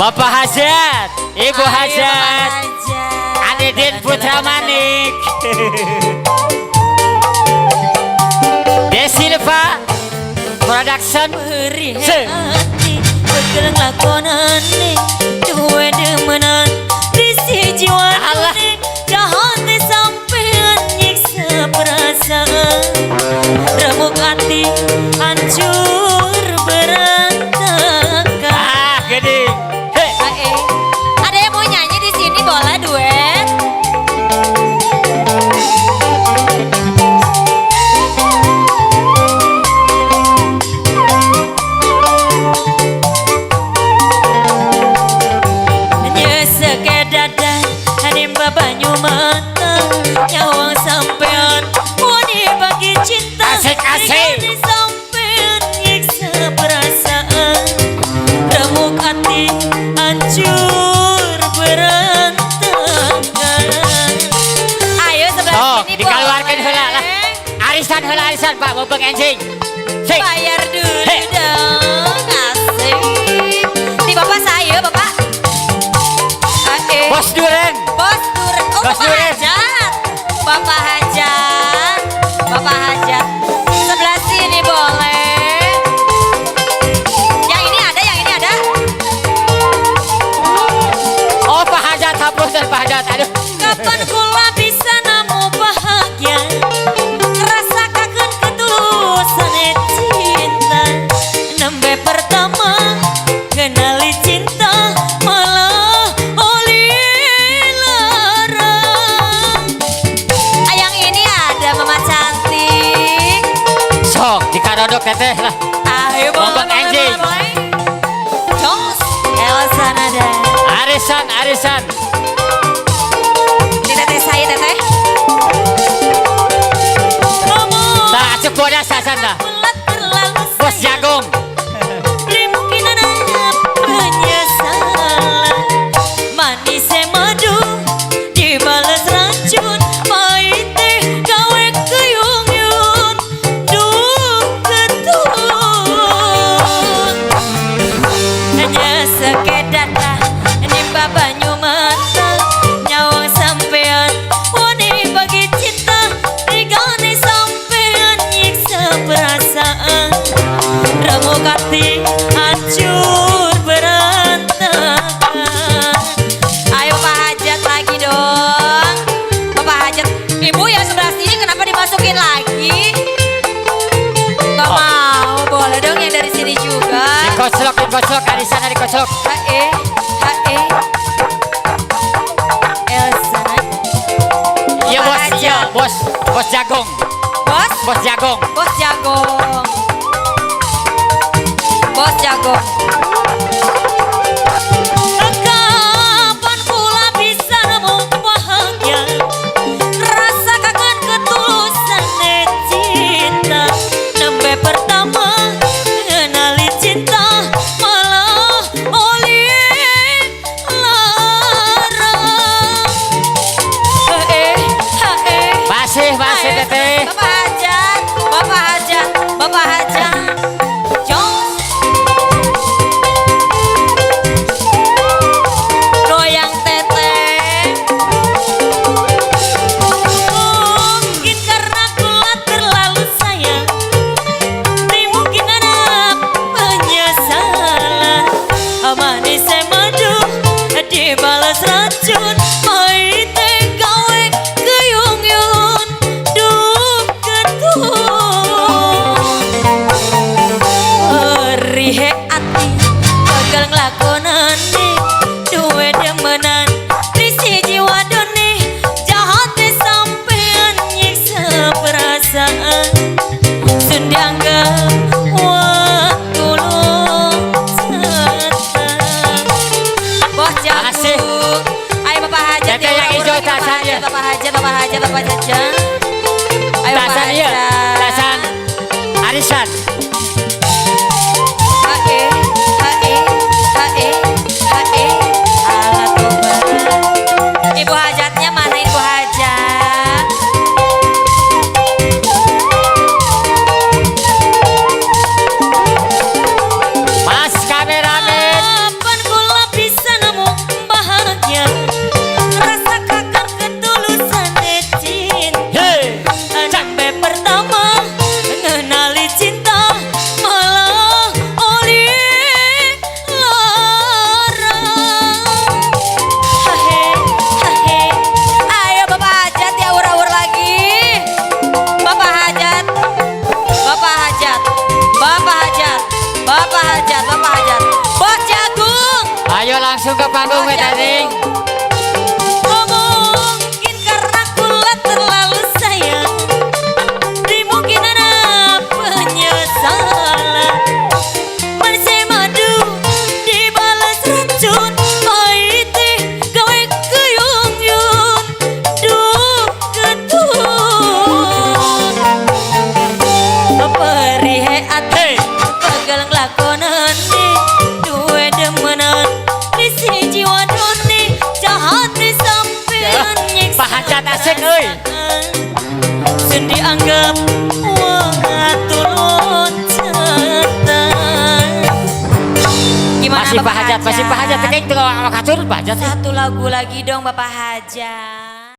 Bapak Hajat, Ibu Hajat, Adedin Putra Manik, Desilva Production. Bekereng lakonan nih, dua demenan, risi jiwa nih, jahat nih sampean nyiksa perasaan, remuk hati hancur berantakan. Ah, gede. Hey. Ada yang mau nyanyi di sini boleh duet? Banyu mata nyawang sampean wani bagi cinta asik sampean nyiksa perasaan remuk hati hancur berantakan. Ayo sebelah sini dikeluarkan heula lah. Arisan heula arisan Pak bobeng enjing. Sik. Bayar dulu dong. Asik. Nih Bapak saya Bapak. Bos Duren. Oh, Bapak Hajat. Bapak Hajat. Bapak Hajat. Sebelah sini boleh. Yang ini ada. Oh, Pak Hajat hapus dan Pak Hajat. Aduh. Kapan kula bisa namu bahagia? Rasakan ketulusan cinta. Nembe pertama kenali cinta malah oli larang. Yang ini ada Mama cantik. Sok dikarodok teteh lah. Ayo Bobeng enjing. Jos Elsa nada. Arisan. Ini teteh saya teteh. Tak cukup dah sasan dah. Bos Jagung. Mungkin ada penyesalan. Manis madu dibalas racun. Pahit teh gawe keyung-yung. Duh ketun. Hanya sekedar nimba banyu mata nyawang sampean wani bagi cinta digane sampean nyiksa perasaan remuk hati hancur berantakan. Ayo Pak Hajat lagi dong. Bapak Hajat. Ibu yang sebelah sini kenapa dimasukin lagi? Gak mau. Boleh dong yang dari sini juga. Dikocelok arisan dikocelok. Hae Elsa. Iya bos, iya bos Jagung. Bos Jagung. Kapan pula bisa nemu bahagia? Rasa kangen ketulusan cinta. Nembe pertama kenali cinta malah oli larang. Masih teteh. Bapak Hajat. Jos. Goyang teteh. Mungkin karena kuat terlalu sayang. Mungkin ada penyesalan. Manis madu dibalas racun. Pahit teh gawe keyung-yung. Duh ketun. Rihe ati gagal ngelakonan nih. Dua demenan risi jiwa doni. Jahat nih sampean nyiksa perasaan. Sundangga waktu loncatan. Bos Jagung. Ayo Bapak Hajat. Teteh yang hijau tasan ya. Bapak Hajat. Ayo Bapak Tasan ya. Hajat. Tasan arisan. Ala tobat. Ibu Hajatnya mana Ibu Hajat? Mas kameramen. Kapan kula bisa Hajat, Bapak Hajat. Bos Jagung. Ayo langsung ke panggung Bos Daring. Jagung. Oh, mungkin karena kula terlalu sayang. Mungkin ada penyesalan. Manisnya madu dibalas racun. Pahit gawe kuyung-yung. Duh ketun. Perihe ati pegal nglakonan duwe demenan di siji wadone jahat di sampean nyiksa. Pak Hajat asik euy. Sun dianggap wong tulun cetan. Gimana Masih Pak Hajat, masih Pak Hajat. Tekeng teu awak hatur Pak Hajat. Satu lagu lagi dong Bapak Hajat.